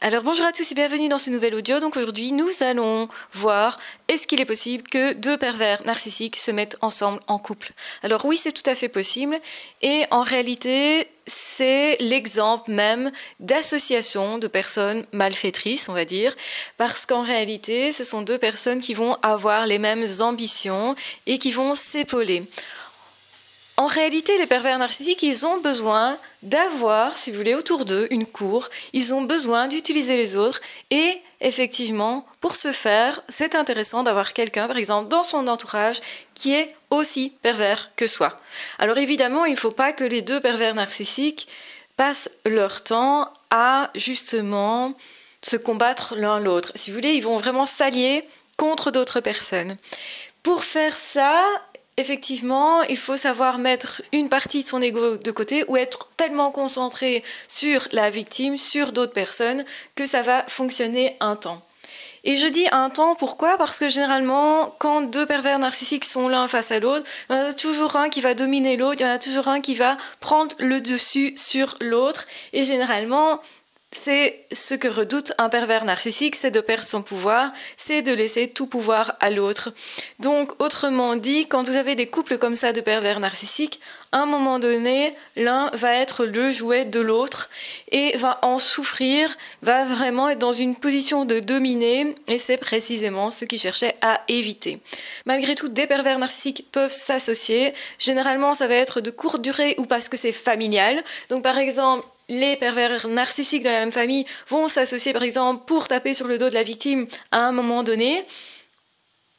Alors bonjour à tous et bienvenue dans ce nouvel audio. Donc aujourd'hui nous allons voir est-ce qu'il est possible que deux pervers narcissiques se mettent ensemble en couple. Alors oui, c'est tout à fait possible et en réalité c'est l'exemple même d'association de personnes malfaitrices, on va dire, parce qu'en réalité ce sont deux personnes qui vont avoir les mêmes ambitions et qui vont s'épauler. En réalité, les pervers narcissiques, ils ont besoin d'avoir, si vous voulez, autour d'eux une cour. Ils ont besoin d'utiliser les autres. Et effectivement, pour ce faire, c'est intéressant d'avoir quelqu'un, par exemple, dans son entourage, qui est aussi pervers que soi. Alors évidemment, il ne faut pas que les deux pervers narcissiques passent leur temps à justement se combattre l'un l'autre. Si vous voulez, ils vont vraiment s'allier contre d'autres personnes. Pour faire ça, effectivement, il faut savoir mettre une partie de son ego de côté ou être tellement concentré sur la victime, sur d'autres personnes, que ça va fonctionner un temps. Et je dis un temps, pourquoi ? Parce que généralement, quand deux pervers narcissiques sont l'un face à l'autre, il y en a toujours un qui va dominer l'autre, il y en a toujours un qui va prendre le dessus sur l'autre. Et généralement, c'est ce que redoute un pervers narcissique, c'est de perdre son pouvoir, c'est de laisser tout pouvoir à l'autre. Donc, autrement dit, quand vous avez des couples comme ça de pervers narcissiques, à un moment donné, l'un va être le jouet de l'autre et va en souffrir, va vraiment être dans une position de dominer, et c'est précisément ce qu'il cherchait à éviter. Malgré tout, des pervers narcissiques peuvent s'associer. Généralement, ça va être de courte durée ou parce que c'est familial. Donc, par exemple, les pervers narcissiques de la même famille vont s'associer, par exemple, pour taper sur le dos de la victime à un moment donné,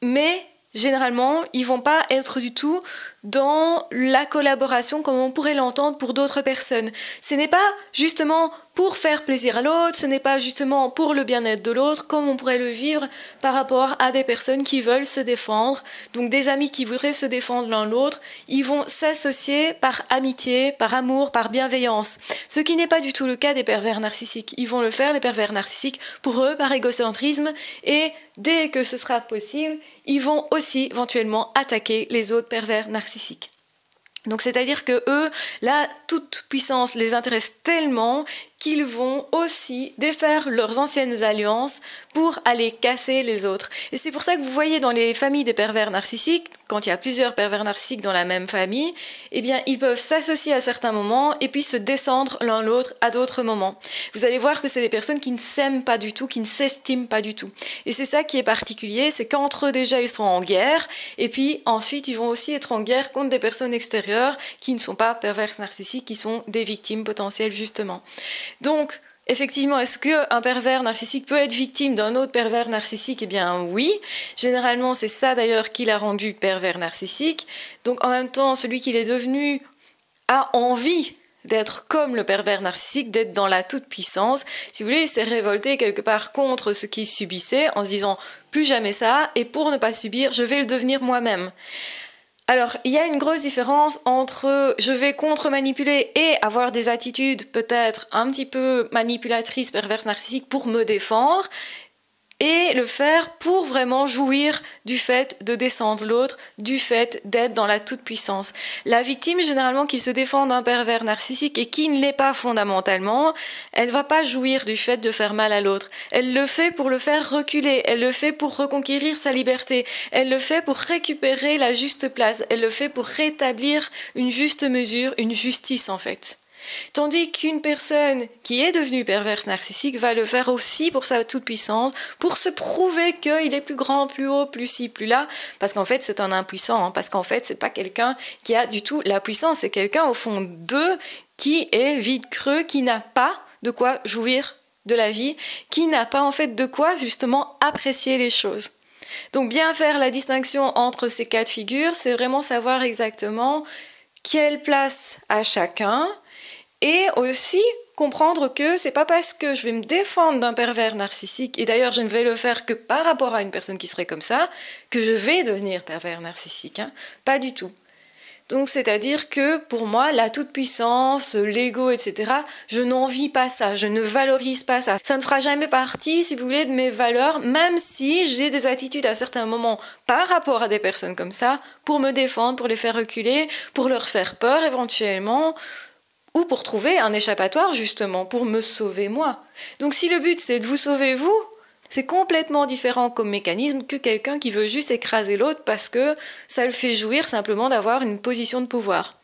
mais généralement, ils vont pas être du tout dans la collaboration comme on pourrait l'entendre pour d'autres personnes. Ce n'est pas justement pour faire plaisir à l'autre, ce n'est pas justement pour le bien-être de l'autre, comme on pourrait le vivre par rapport à des personnes qui veulent se défendre. Donc des amis qui voudraient se défendre l'un l'autre, ils vont s'associer par amitié, par amour, par bienveillance. Ce qui n'est pas du tout le cas des pervers narcissiques. Ils vont le faire, les pervers narcissiques, pour eux, par égocentrisme, et dès que ce sera possible, ils vont aussi éventuellement attaquer les autres pervers narcissiques. Donc c'est-à-dire que eux, la toute puissance les intéresse tellement qu'ils vont aussi défaire leurs anciennes alliances pour aller casser les autres. Et c'est pour ça que vous voyez dans les familles des pervers narcissiques, quand il y a plusieurs pervers narcissiques dans la même famille, eh bien ils peuvent s'associer à certains moments et puis se descendre l'un l'autre à d'autres moments. Vous allez voir que c'est des personnes qui ne s'aiment pas du tout, qui ne s'estiment pas du tout. Et c'est ça qui est particulier, c'est qu'entre eux déjà ils sont en guerre, et puis ensuite ils vont aussi être en guerre contre des personnes extérieures qui ne sont pas pervers narcissiques, qui sont des victimes potentielles justement. Donc, effectivement, est-ce qu'un pervers narcissique peut être victime d'un autre pervers narcissique ? Eh bien oui, généralement c'est ça d'ailleurs qui l'a rendu pervers narcissique. Donc en même temps, celui qu'il est devenu a envie d'être comme le pervers narcissique, d'être dans la toute-puissance. Si vous voulez, il s'est révolté quelque part contre ce qu'il subissait en se disant « plus jamais ça » et pour ne pas subir, je vais le devenir moi-même. Alors, il y a une grosse différence entre je vais contre-manipuler et avoir des attitudes peut-être un petit peu manipulatrices, perverses, narcissiques pour me défendre, et le faire pour vraiment jouir du fait de descendre l'autre, du fait d'être dans la toute-puissance. La victime, généralement, qui se défend d'un pervers narcissique et qui ne l'est pas fondamentalement, elle va pas jouir du fait de faire mal à l'autre. Elle le fait pour le faire reculer, elle le fait pour reconquérir sa liberté, elle le fait pour récupérer la juste place, elle le fait pour rétablir une juste mesure, une justice en fait. Tandis qu'une personne qui est devenue perverse narcissique va le faire aussi pour sa toute-puissance, pour se prouver qu'il est plus grand, plus haut, plus ci, plus là, parce qu'en fait c'est un impuissant, parce qu'en fait c'est pas quelqu'un qui a du tout la puissance, c'est quelqu'un au fond d'eux qui est vide creux, qui n'a pas de quoi jouir de la vie, qui n'a pas en fait de quoi justement apprécier les choses. Donc bien faire la distinction entre ces cas de figure, c'est vraiment savoir exactement quelle place à chacun, et aussi comprendre que c'est pas parce que je vais me défendre d'un pervers narcissique, et d'ailleurs je ne vais le faire que par rapport à une personne qui serait comme ça, que je vais devenir pervers narcissique, pas du tout. Donc c'est-à-dire que pour moi, la toute-puissance, l'ego, etc., je n'envie pas ça, je ne valorise pas ça. Ça ne fera jamais partie, si vous voulez, de mes valeurs, même si j'ai des attitudes à certains moments par rapport à des personnes comme ça, pour me défendre, pour les faire reculer, pour leur faire peur éventuellement, ou pour trouver un échappatoire justement, pour me sauver moi. Donc si le but c'est de vous sauver vous, c'est complètement différent comme mécanisme que quelqu'un qui veut juste écraser l'autre parce que ça le fait jouir simplement d'avoir une position de pouvoir.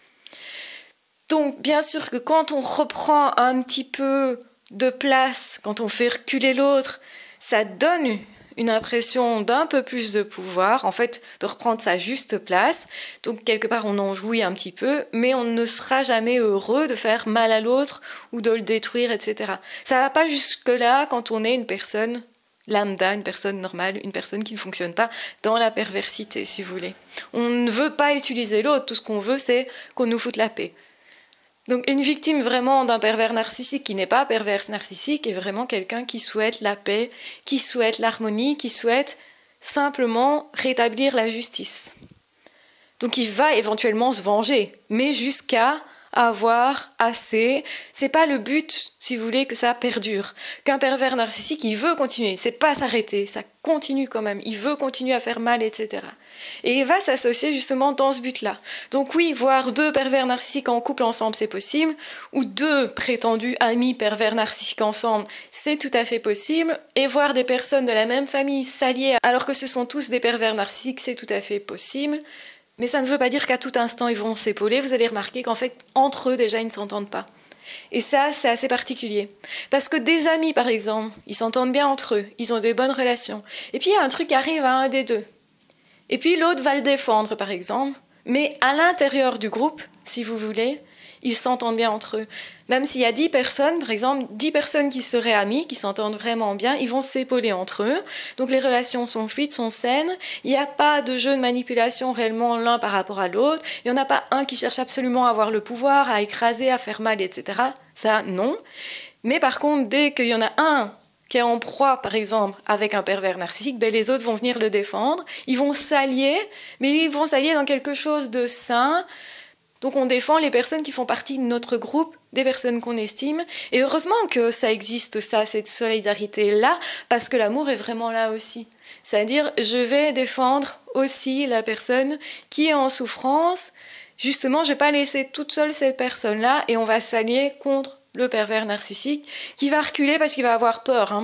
Donc bien sûr que quand on reprend un petit peu de place, quand on fait reculer l'autre, ça donne une impression d'un peu plus de pouvoir, en fait de reprendre sa juste place. Donc quelque part on en jouit un petit peu, mais on ne sera jamais heureux de faire mal à l'autre ou de le détruire, etc. Ça ne va pas jusque-là quand on est une personne lambda, une personne normale, une personne qui ne fonctionne pas dans la perversité, si vous voulez. On ne veut pas utiliser l'autre, tout ce qu'on veut c'est qu'on nous foute la paix. Donc une victime vraiment d'un pervers narcissique qui n'est pas perverse narcissique est vraiment quelqu'un qui souhaite la paix, qui souhaite l'harmonie, qui souhaite simplement rétablir la justice. Donc il va éventuellement se venger, mais jusqu'à avoir assez. C'est pas le but, si vous voulez, que ça perdure. Qu'un pervers narcissique, il veut continuer, c'est pas s'arrêter, ça continue quand même, il veut continuer à faire mal, etc. Et il va s'associer justement dans ce but-là. Donc oui, voir 2 pervers narcissiques en couple ensemble, c'est possible, ou 2 prétendus amis pervers narcissiques ensemble, c'est tout à fait possible, et voir des personnes de la même famille s'allier alors que ce sont tous des pervers narcissiques, c'est tout à fait possible. Mais ça ne veut pas dire qu'à tout instant ils vont s'épauler. Vous allez remarquer qu'en fait, entre eux déjà, ils ne s'entendent pas. Et ça, c'est assez particulier. Parce que des amis, par exemple, ils s'entendent bien entre eux, ils ont de bonnes relations. Et puis il y a un truc qui arrive à un des deux. Et puis l'autre va le défendre, par exemple. Mais à l'intérieur du groupe, si vous voulez, ils s'entendent bien entre eux. Même s'il y a 10 personnes, par exemple, 10 personnes qui seraient amies, qui s'entendent vraiment bien, ils vont s'épauler entre eux. Donc les relations sont fluides, sont saines. Il n'y a pas de jeu de manipulation réellement l'un par rapport à l'autre. Il n'y en a pas un qui cherche absolument à avoir le pouvoir, à écraser, à faire mal, etc. Ça, non. Mais par contre, dès qu'il y en a un qui est en proie, par exemple, avec un pervers narcissique, ben les autres vont venir le défendre. Ils vont s'allier, mais ils vont s'allier dans quelque chose de sain. Donc on défend les personnes qui font partie de notre groupe, des personnes qu'on estime. Et heureusement que ça existe, ça, cette solidarité-là, parce que l'amour est vraiment là aussi. C'est-à-dire, je vais défendre aussi la personne qui est en souffrance. Justement, je ne vais pas laisser toute seule cette personne-là et on va s'allier contre le pervers narcissique, qui va reculer parce qu'il va avoir peur.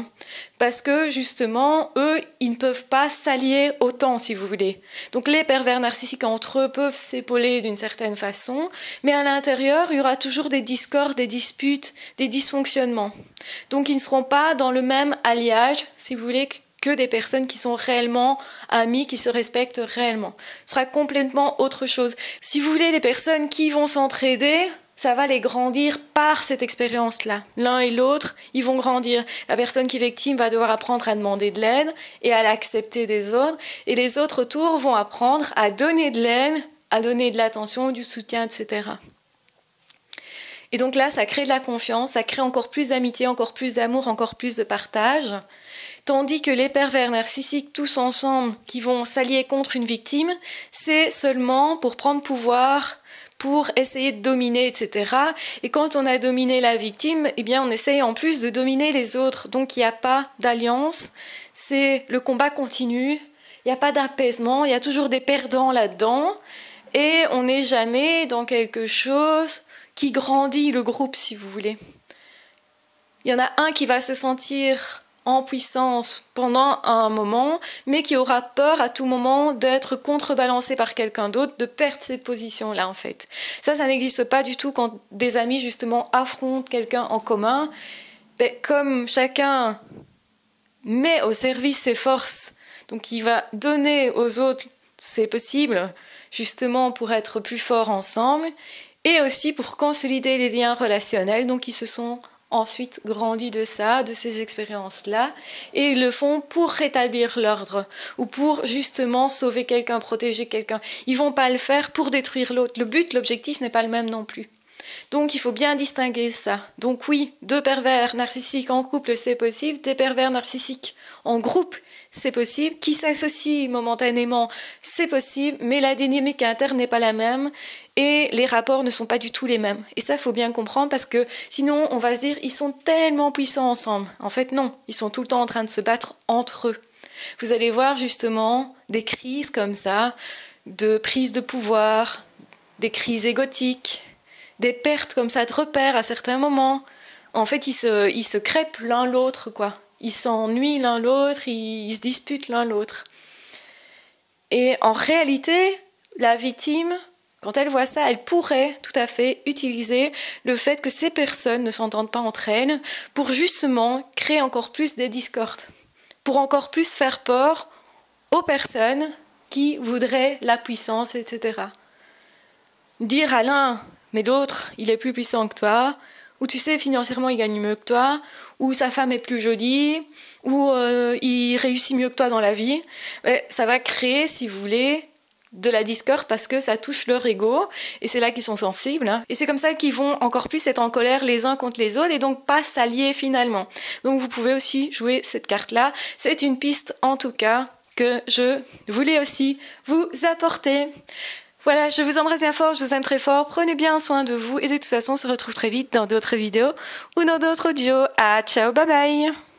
Parce que, justement, eux, ils ne peuvent pas s'allier autant, si vous voulez. Donc les pervers narcissiques entre eux peuvent s'épauler d'une certaine façon, mais à l'intérieur, il y aura toujours des discordes, des disputes, des dysfonctionnements. Donc ils ne seront pas dans le même alliage, si vous voulez, que des personnes qui sont réellement amies, qui se respectent réellement. Ce sera complètement autre chose. Si vous voulez, les personnes qui vont s'entraider, ça va les grandir par cette expérience-là. L'un et l'autre, ils vont grandir. La personne qui est victime va devoir apprendre à demander de l'aide et à l'accepter des autres. Et les autres autour vont apprendre à donner de l'aide, à donner de l'attention, du soutien, etc. Et donc là, ça crée de la confiance, ça crée encore plus d'amitié, encore plus d'amour, encore plus de partage. Tandis que les pervers narcissiques, tous ensemble, qui vont s'allier contre une victime, c'est seulement pour prendre pouvoir, pour essayer de dominer, etc. Et quand on a dominé la victime, eh bien, on essaye en plus de dominer les autres. Donc, il n'y a pas d'alliance, c'est le combat continu, il n'y a pas d'apaisement, il y a toujours des perdants là-dedans, et on n'est jamais dans quelque chose qui grandit le groupe, si vous voulez. Il y en a un qui va se sentir en puissance pendant un moment, mais qui aura peur à tout moment d'être contrebalancé par quelqu'un d'autre, de perdre cette position-là, en fait. Ça n'existe pas du tout quand des amis, justement, affrontent quelqu'un en commun. Ben, comme chacun met au service ses forces, donc il va donner aux autres, c'est possible, justement, pour être plus forts ensemble, et aussi pour consolider les liens relationnels, donc ils se sont ensuite grandis de ça, de ces expériences-là, et ils le font pour rétablir l'ordre, ou pour justement sauver quelqu'un, protéger quelqu'un. Ils vont pas le faire pour détruire l'autre. Le but, l'objectif n'est pas le même non plus. Donc il faut bien distinguer ça. Donc oui, 2 pervers narcissiques en couple, c'est possible, des pervers narcissiques en groupe, c'est possible, qui s'associent momentanément, c'est possible, mais la dynamique interne n'est pas la même et les rapports ne sont pas du tout les mêmes. Et ça, il faut bien comprendre parce que sinon, on va se dire, ils sont tellement puissants ensemble. En fait, non, ils sont tout le temps en train de se battre entre eux. Vous allez voir justement des crises comme ça, de prise de pouvoir, des crises égotiques, des pertes comme ça de repères à certains moments. En fait, ils se crêpent l'un l'autre, quoi. Ils s'ennuient l'un l'autre, ils se disputent l'un l'autre. Et en réalité, la victime, quand elle voit ça, elle pourrait tout à fait utiliser le fait que ces personnes ne s'entendent pas entre elles pour justement créer encore plus des discordes, pour encore plus faire peur aux personnes qui voudraient la puissance, etc. Dire à l'un, mais l'autre, il est plus puissant que toi, ou tu sais, financièrement, il gagne mieux que toi, ou sa femme est plus jolie, ou il réussit mieux que toi dans la vie, ça va créer, si vous voulez, de la discorde parce que ça touche leur ego, et c'est là qu'ils sont sensibles, et c'est comme ça qu'ils vont encore plus être en colère les uns contre les autres, et donc pas s'allier finalement. Donc vous pouvez aussi jouer cette carte-là, c'est une piste en tout cas que je voulais aussi vous apporter. Voilà, je vous embrasse bien fort, je vous aime très fort, prenez bien soin de vous et de toute façon on se retrouve très vite dans d'autres vidéos ou dans d'autres audios. Ciao, bye bye.